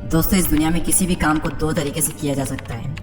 दोस्तों, इस दुनिया में किसी भी काम को दो तरीके से किया जा सकता है।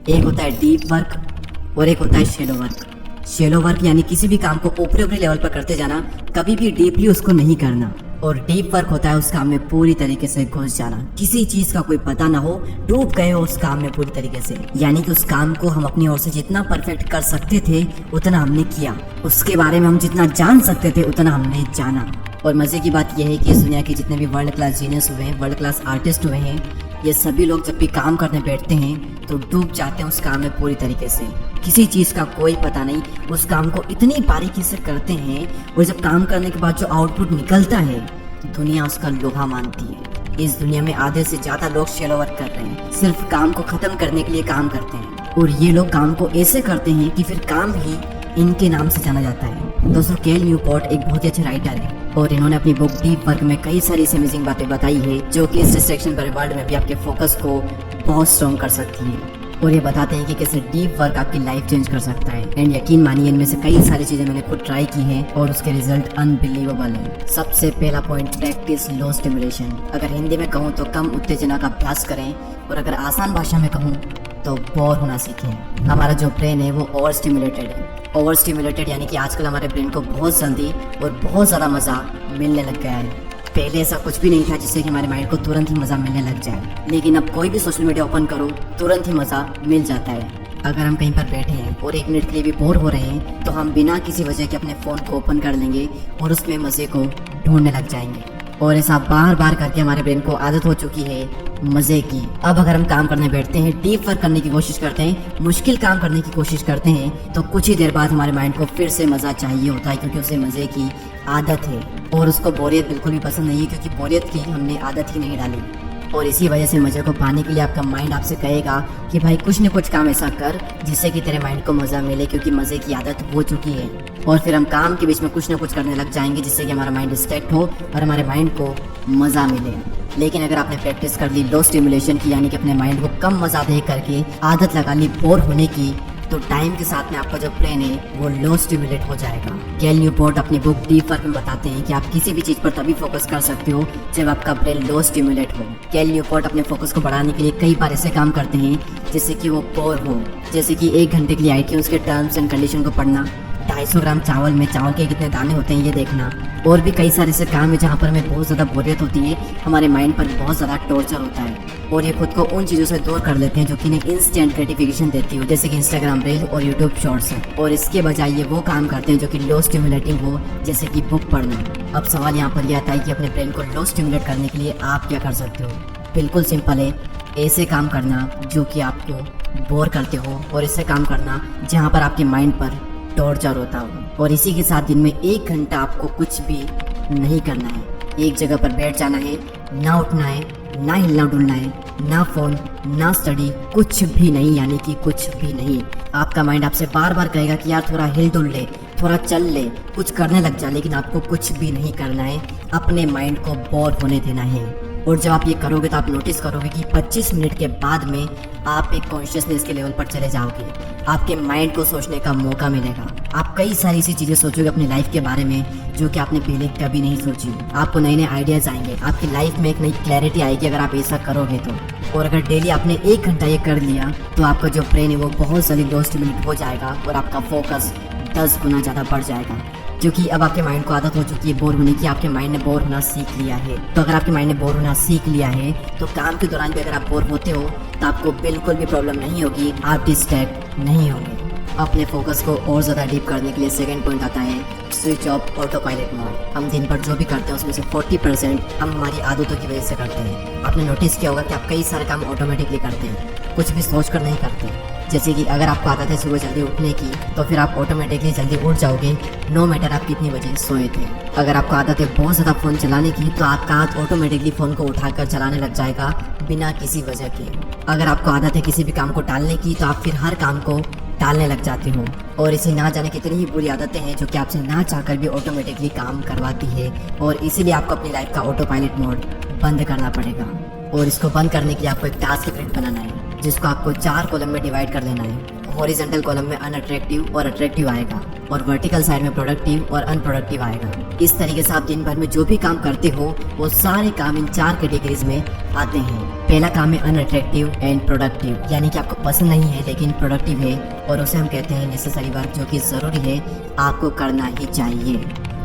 एक होता है डीप वर्क और एक होता है शेलो वर्क। शेलो वर्क यानी किसी भी काम को ऊपरी ऊपरी लेवल पर करते जाना, कभी भी डीपली उसको नहीं करना। और डीप वर्क होता है उस काम में पूरी तरीके से घुस जाना, किसी चीज का कोई पता ना हो, डूब गए हो उस काम में पूरी तरीके से। यानी कि उस काम को हम अपनी ओर से जितना परफेक्ट कर सकते थे उतना हमने किया, उसके बारे में हम जितना जान सकते थे उतना हमने जाना। और मजे की बात यह है कि इस दुनिया के जितने भी वर्ल्ड क्लास जीनियस हुए हैं, वर्ल्ड क्लास आर्टिस्ट हुए हैं, ये सभी लोग जब भी काम करने बैठते हैं तो डूब जाते हैं उस काम में पूरी तरीके से। किसी चीज़ का कोई पता नहीं, उस काम को इतनी बारीकी से करते हैं और जब काम करने के बाद जो आउटपुट निकलता है दुनिया उसका लोहा मानती है। इस दुनिया में आधे से ज़्यादा लोग शेलो वर्क कर रहे हैं, सिर्फ काम को ख़त्म करने के लिए काम करते हैं। और ये लोग काम को ऐसे करते हैं कि फिर काम ही इनके नाम से जाना जाता है। दोस्तों, कैल न्यूपोर्ट एक बहुत ही अच्छे राइटर है और इन्होंने अपनी बुक डीप वर्क में कई सारी अमेजिंग बातें बताई है जो कि इस डिस्ट्रैक्शन भरे वर्ल्ड में भी आपके फोकस को बहुत स्ट्रॉन्ग कर सकती है। और ये बताते हैं कि कैसे डीप वर्क आपकी लाइफ चेंज कर सकता है। एंड यकीन मानिए, इनमें से कई सारी चीज़ें मैंने खुद ट्राई की हैं और उसके रिजल्ट अनबिलीवेबल हैं। सबसे पहला पॉइंट, प्रैक्टिस लो स्टिमुलेशन। अगर हिंदी में कहूँ तो कम उत्तेजना का अभ्यास करें, और अगर आसान भाषा में कहूँ तो बोर होना सीखें। हमारा जो ब्रेन है वो ओवर स्टिमुलेटेड है। ओवर स्टिमुलेटेड यानी कि आजकल हमारे ब्रेन को बहुत जल्दी और बहुत ज़्यादा मज़ा मिलने लग गया है। पहले ऐसा कुछ भी नहीं था जिससे कि हमारे माइंड को तुरंत ही मज़ा मिलने लग जाए, लेकिन अब कोई भी सोशल मीडिया ओपन करो तुरंत ही मज़ा मिल जाता है। अगर हम कहीं पर बैठे हैं और एक मिनट के लिए भी बोर हो रहे हैं तो हम बिना किसी वजह के अपने फ़ोन को ओपन कर लेंगे और उसमें मज़े को ढूंढने लग जाएंगे। और ऐसा बार बार करके हमारे ब्रेन को आदत हो चुकी है मज़े की। अब अगर हम काम करने बैठते हैं, डीप वर्क करने की कोशिश करते हैं, मुश्किल काम करने की कोशिश करते हैं, तो कुछ ही देर बाद हमारे माइंड को फिर से मज़ा चाहिए होता है, क्योंकि उसे मज़े की आदत है। और उसको बोरियत बिल्कुल भी पसंद नहीं है, क्योंकि बोरियत की हमने आदत ही नहीं डाली। और इसी वजह से मज़े को पाने के लिए आपका माइंड आपसे कहेगा कि भाई कुछ न कुछ काम ऐसा कर जिससे कि तेरे माइंड को मज़ा मिले, क्योंकि मज़े की आदत हो चुकी है। और फिर हम काम के बीच में कुछ न कुछ करने लग जाएंगे जिससे कि हमारा माइंड डिस्ट्रैक्ट हो और हमारे माइंड को मज़ा मिले। लेकिन अगर आपने प्रैक्टिस कर ली लो स्टिमुलेशन की, यानी कि अपने माइंड को कम मज़ा दे करके आदत लगा ली बोर होने की, तो टाइम के साथ में आपका जो ब्रेन है वो लो स्टिमुलेट हो जाएगा। कैल न्यूपोर्ट अपनी बुक डीप वर्क में बताते हैं कि आप किसी भी चीज़ पर तभी फोकस कर सकते हो जब आपका ब्रेन लो स्टिमुलेट हो। कैल न्यूपोर्ट अपने फोकस को बढ़ाने के लिए कई बार ऐसे काम करते हैं जिससे कि वो बोर हो, जैसे कि 1 घंटे के लिए आईट्यून्स के टर्म्स एंड कंडीशन को पढ़ना, 250 ग्राम चावल में चावल के कितने दाने होते हैं ये देखना, और भी कई सारे ऐसे काम है जहाँ पर हमें बहुत ज़्यादा बोरियत होती है, हमारे माइंड पर बहुत ज़्यादा टॉर्चर होता है। और ये खुद को उन चीज़ों से दूर कर लेते हैं जो कि इन्हें इंस्टेंट ग्रेटिफिकेशन देती हो, जैसे कि इंस्टाग्राम रील और यूट्यूब शॉर्ट्स है। और इसके बजाय ये वो काम करते हैं जो कि लो स्टिमुलेटिंग हो, जैसे कि बुक पढ़ना। अब सवाल यहाँ पर यह आता है कि अपने ब्रेन को लो स्टिमुलेट करने के लिए आप क्या कर सकते हो। बिल्कुल सिंपल है, ऐसे काम करना जो कि आपको बोर करते हो, और ऐसे काम करना जहाँ पर आपके माइंड पर टॉर्चर होता हो। और इसी के साथ दिन में 1 घंटा आपको कुछ भी नहीं करना है, एक जगह पर बैठ जाना है, ना उठना है, ना हिलना डुलना है, ना फोन, ना स्टडी, कुछ भी नहीं, यानी कि कुछ भी नहीं। आपका माइंड आपसे बार बार कहेगा कि यार थोड़ा हिल डुल ले, थोड़ा चल ले, कुछ करने लग जा, लेकिन आपको कुछ भी नहीं करना है, अपने माइंड को बोर होने देना है। और जब आप ये करोगे तो आप नोटिस करोगे कि 25 मिनट के बाद में आप एक कॉन्शियसनेस के लेवल पर चले जाओगे, आपके माइंड को सोचने का मौका मिलेगा। आप कई सारी ऐसी चीज़ें सोचोगे अपनी लाइफ के बारे में जो कि आपने पहले कभी नहीं सोची। आपको नए नए आइडियाज़ आएंगे, आपकी लाइफ में एक नई क्लैरिटी आएगी अगर आप ऐसा करोगे तो। और अगर डेली आपने 1 घंटा ये कर लिया तो आपका जो ब्रेन है वो बहुत जल्दी लो स्टिमुलेट हो जाएगा और आपका फोकस 10 गुना ज़्यादा बढ़ जाएगा, क्योंकि अब आपके माइंड को आदत हो चुकी है बोर होने की। आपके माइंड ने बोर होना सीख लिया है। तो अगर आपके माइंड ने बोर होना सीख लिया है तो काम के दौरान भी अगर आप बोर होते हो तो आपको बिल्कुल भी प्रॉब्लम नहीं होगी, आप डिस्ट्रैक्ट नहीं होंगे। अपने फोकस को और ज़्यादा डीप करने के लिए सेकंड पॉइंट आता है switch off auto pilot mode. हम दिन भर जो भी करते हैं उसमें से 40% हम हमारी आदतों की वजह से करते हैं। आपने नोटिस किया होगा कि आप कई सारे काम ऑटोमेटिकली करते हैं, कुछ भी सोच कर नहीं करते। जैसे कि अगर आपको आदत है सुबह जल्दी उठने की तो फिर आप ऑटोमेटिकली जल्दी उठ जाओगे, नो मैटर आप कितनी बजे सोए थे। अगर आपको आदत है बहुत ज़्यादा फ़ोन चलाने की तो आपका हाथ ऑटोमेटिकली फ़ोन को उठाकर चलाने लग जाएगा बिना किसी वजह के। अगर आपको आदत है किसी भी काम को टालने की तो आप फिर हर काम को टालने लग जाते हो। और इसी ना जाने कितनी ही बुरी आदतें हैं जो कि आपसे ना चाहकर भी ऑटोमेटिकली काम करवाती है, और इसीलिए आपको अपनी लाइफ का ऑटो पायलट मोड बंद करना पड़ेगा। और इसको बंद करने के लिए आपको एक टास्क प्रिंट बनाना है जिसको आपको 4 कॉलम में डिवाइड कर लेना है। हॉरिजॉन्टल कॉलम में अनअट्रैक्टिव और अट्रैक्टिव आएगा, और वर्टिकल साइड में प्रोडक्टिव और अनप्रोडक्टिव आएगा। इस तरीके से आप दिन भर में जो भी काम करते हो वो सारे काम इन 4 कैटेगरीज में आते हैं। पहला काम है अनअट्रैक्टिव एंड प्रोडक्टिव, यानी कि आपको पसंद नहीं है लेकिन प्रोडक्टिव है, और उसे हम कहते हैं नेसेसरी वर्क, जो कि ज़रूरी है, आपको करना ही चाहिए।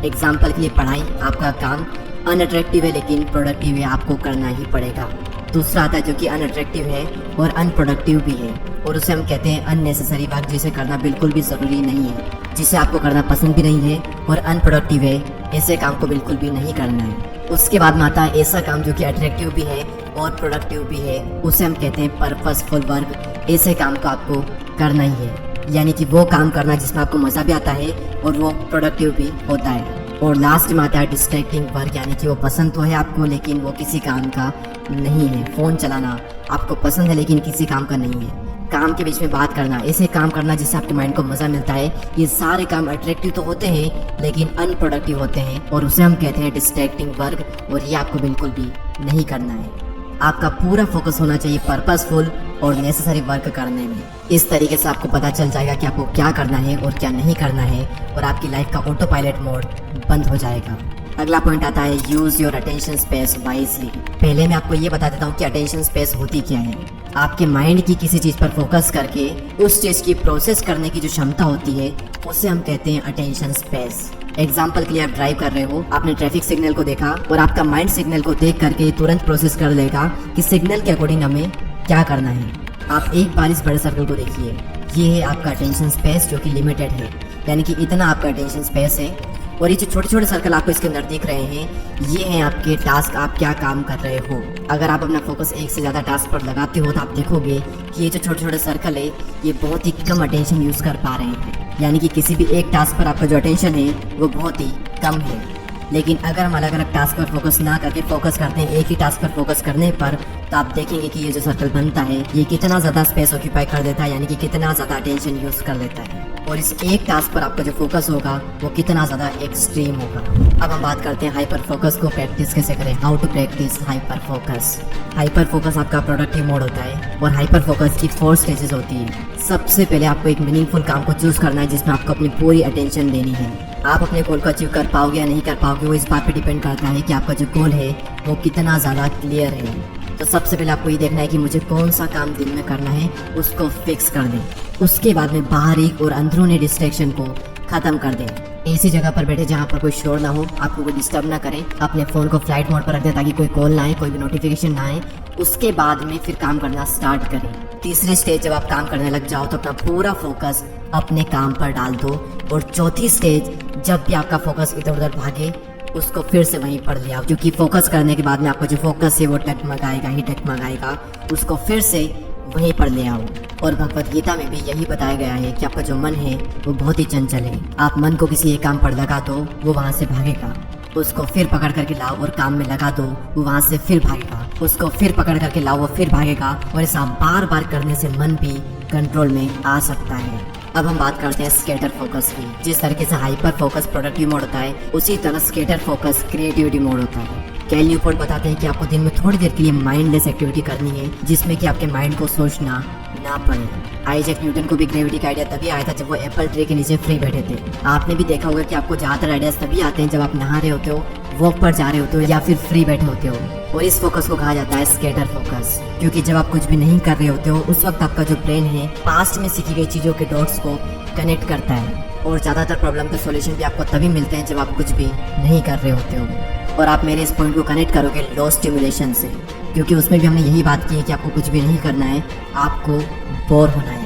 एग्जाम्पल के लिए पढ़ाई, आपका काम अनअट्रैक्टिव है लेकिन प्रोडक्टिव है, आपको करना ही पड़ेगा। दूसरा आता है जो कि अनअट्रैक्टिव है और अनप्रोडक्टिव भी है, और उसे हम कहते हैं अननेसेसरी वर्क, जिसे करना बिल्कुल भी ज़रूरी नहीं है, जिसे आपको करना पसंद भी नहीं है, और अनप्रोडक्टिव है, ऐसे काम को बिल्कुल भी नहीं करना है। उसके बाद में आता है ऐसा काम जो कि अट्रैक्टिव भी है और प्रोडक्टिव भी है, उसे हम कहते हैं पर्पसफुल वर्क। ऐसे काम को आपको करना ही है, यानी कि वो काम करना जिसमें आपको मज़ा भी आता है और वो प्रोडक्टिव भी होता है। और लास्ट में आता है डिस्ट्रैक्टिंग वर्क, यानी कि वो पसंद तो है आपको लेकिन वो किसी काम का नहीं है। फ़ोन चलाना आपको पसंद है लेकिन किसी काम का नहीं है। काम के बीच में बात करना, ऐसे काम करना जिससे आपके माइंड को मज़ा मिलता है, ये सारे काम अट्रैक्टिव तो होते हैं लेकिन अनप्रोडक्टिव होते हैं, और उसे हम कहते हैं डिस्ट्रैक्टिंग वर्क, और ये आपको बिल्कुल भी नहीं करना है। आपका पूरा फोकस होना चाहिए पर्पसफुल और नेसेसरी वर्क करने में। इस तरीके से आपको पता चल जाएगा कि आपको क्या करना है और क्या नहीं करना है, और आपकी लाइफ का ऑटो पायलट मोड बंद हो जाएगा। अगला पॉइंट आता है use your attention space wisely. पहले मैं आपको ये बता देता हूँ कि अटेंशन स्पेस होती क्या है। आपके माइंड की किसी चीज़ पर फोकस करके उस चीज़ की प्रोसेस करने की जो क्षमता होती है, उसे हम कहते हैं अटेंशन स्पेस। एग्जाम्पल के लिए आप ड्राइव कर रहे हो, आपने ट्रैफिक सिग्नल को देखा और आपका माइंड सिग्नल को देख करके तुरंत प्रोसेस कर लेगा कि सिग्नल के अकॉर्डिंग हमें क्या करना है। आप एक बार इस बड़े सर्कल को देखिए, ये है आपका अटेंशन स्पेस जो कि लिमिटेड है, यानी कि इतना आपका अटेंशन स्पेस है, और ये जो छोटे छोटे सर्कल आपको इसके अंदर दिख रहे हैं, ये हैं आपके टास्क, आप क्या काम कर रहे हो। अगर आप अपना फोकस एक से ज़्यादा टास्क पर लगाते हो तो आप देखोगे कि ये जो छोटे छोटे सर्कल है ये बहुत ही कम अटेंशन यूज़ कर पा रहे हैं, यानी कि किसी भी एक टास्क पर आपका जो अटेंशन है वो बहुत ही कम है। लेकिन अगर हम अलग अलग टास्क पर फोकस ना करके फोकस करते हैं एक ही टास्क पर फोकस करने पर, तो आप देखेंगे कि ये जो सर्कल बनता है ये कितना ज़्यादा स्पेस ऑक्यूपाई कर देता है, यानी कि कितना ज़्यादा अटेंशन यूज़ कर लेता है, और इस एक टास्क पर आपका जो फोकस होगा वो कितना ज़्यादा एक्सट्रीम होगा। अब हम बात करते हैं हाइपर फोकस को प्रैक्टिस कैसे करें, how to practice hyper focus. Hyper focus आपका प्रोडक्टिव मोड होता है, और हाइपर फोकस की 4 स्टेजेस होती है। सबसे पहले आपको एक मीनिंगफुल काम को चूज करना है जिसमें आपको अपनी पूरी अटेंशन देनी है। आप अपने गोल को अचीव कर पाओगे या नहीं कर पाओगे, वो इस बात पे डिपेंड करता है कि आपका जो गोल है वो कितना ज़्यादा क्लियर है। तो सबसे पहले आपको ये देखना है कि मुझे कौन सा काम दिन में करना है, उसको फिक्स कर दें। उसके बाद में बाहरी और अंदरूनी डिस्ट्रैक्शन को ख़त्म कर दें। ऐसी जगह पर बैठे जहाँ पर कोई शोर ना हो, आपको कोई डिस्टर्ब ना करें। अपने फ़ोन को फ्लाइट मोड पर रख दें ताकि कोई कॉल ना आए, कोई भी नोटिफिकेशन ना आए। उसके बाद में फिर काम करना स्टार्ट करें। तीसरी स्टेज जब आप काम करने लग जाओ तो अपना पूरा फोकस अपने काम पर डाल दो, और चौथी स्टेज जब भी आपका फोकस इधर उधर भागे उसको फिर से वहीं पर ले आओ, क्योंकि फोकस करने के बाद में आपका जो फोकस है वो टकमगाएगा ही टकमगाएगा, उसको फिर से वहीं पर ले आओ। और भगवत गीता में भी यही बताया गया है कि आपका जो मन है वो बहुत ही चंचल है। आप मन को किसी एक काम पर लगा दो, वो वहाँ से भागेगा। उसको फिर पकड़ करके लाओ और काम में लगा दो, वो वहाँ से फिर भागेगा। उसको फिर पकड़ करके लाओ, वो फिर भागेगा, और ऐसा बार बार करने से मन भी कंट्रोल में आ सकता है। अब हम बात करते हैं स्कैटर फोकस की। जिस तरीके से हाइपर फोकस प्रोडक्टिव मोड होता है, उसी तरह स्कैटर फोकस क्रिएटिविटी मोड होता है। कैल न्यूपोर्ट बताते हैं कि आपको दिन में थोड़ी देर के लिए माइंडलेस एक्टिविटी करनी है जिसमें कि आपके माइंड को सोचना ना पड़े। आइजैक न्यूटन को भी ग्रेविटी का आइडिया तभी आया था जब वो एप्पल ट्री के नीचे फ्री बैठे थे। आपने भी देखा होगा कि आपको ज़्यादातर आइडियाज तभी आते हैं जब आप नहा रहे होते हो, वॉक पर जा रहे होते हो, या फिर फ्री बैठे होते हो। और इस फोकस को कहा जाता है स्कैटर फोकस, क्योंकि जब आप कुछ भी नहीं कर रहे होते हो उस वक्त आपका जो ब्रेन है पास्ट में सीखी गई चीज़ों के डॉट्स को कनेक्ट करता है। और ज़्यादातर प्रॉब्लम के सॉल्यूशन भी आपको तभी मिलते हैं जब आप कुछ भी नहीं कर रहे होते हो। और आप मेरे इस पॉइंट को कनेक्ट करोगे लो स्टिमुलेशन से, क्योंकि उसमें भी हमने यही बात की है कि आपको कुछ भी नहीं करना है, आपको बोर होना है।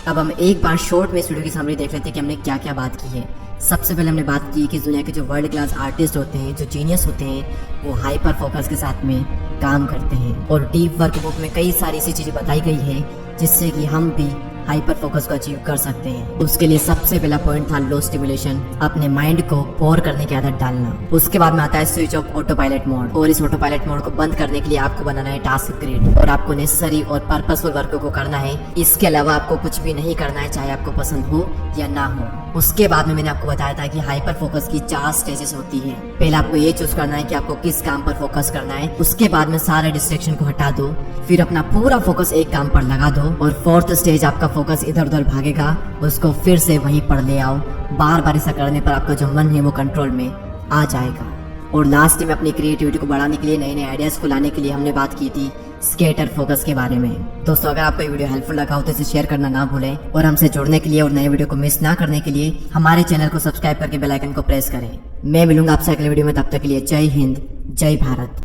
अब हम एक बार शॉर्ट में इस वीडियो की समरी देख लेते हैं कि हमने क्या क्या बात की है। सबसे पहले हमने बात की कि दुनिया के जो वर्ल्ड क्लास आर्टिस्ट होते हैं, जो जीनियस होते हैं, वो हाइपर फोकस के साथ में काम करते हैं। और डीप वर्क बुक में कई सारी ऐसी चीज़ें बताई गई है जिससे कि हम भी हाइपर फोकस को अचीव कर सकते हैं। उसके लिए सबसे पहला पॉइंट था लो स्टिमुलेशन, अपने माइंड को बोर करने की आदत डालना। उसके बाद में आता है switch off auto pilot mode, और इस ऑटो पायलट मोड को बंद करने के लिए आपको बनाना है टास्क ग्रिड, और आपको नेसेसरी और पर्पसफुल वर्क को करना है। इसके अलावा आपको कुछ भी नहीं करना है, चाहे आपको पसंद हो या ना हो। उसके बाद में मैंने आपको बताया था कि हाइपर फोकस की 4 स्टेजेस होती है। पहले आपको ये चूज करना है कि आपको किस काम पर फोकस करना है। उसके बाद में सारे डिस्ट्रैक्शन को हटा दो, फिर अपना पूरा फोकस एक काम पर लगा दो, और 4th स्टेज आपका फोकस इधर उधर भागेगा, उसको फिर से वहीं पर ले आओ। बार बार ऐसा करने पर आपका जो मन है वो कंट्रोल में आ जाएगा। और लास्ट में अपनी क्रिएटिविटी को बढ़ाने के लिए, नए नए आइडियाज को लाने के लिए हमने बात की थी स्केटर फोकस के बारे में। दोस्तों अगर आपको ये वीडियो हेल्पफुल लगा हो तो इसे शेयर करना ना भूलें और हमसे जुड़ने के लिए और नए वीडियो को मिस ना करने के लिए हमारे चैनल को सब्सक्राइब करके बेल आइकन को प्रेस करें। मैं मिलूंगा आपसे अगले वीडियो में, तब तक के लिए जय हिंद जय भारत।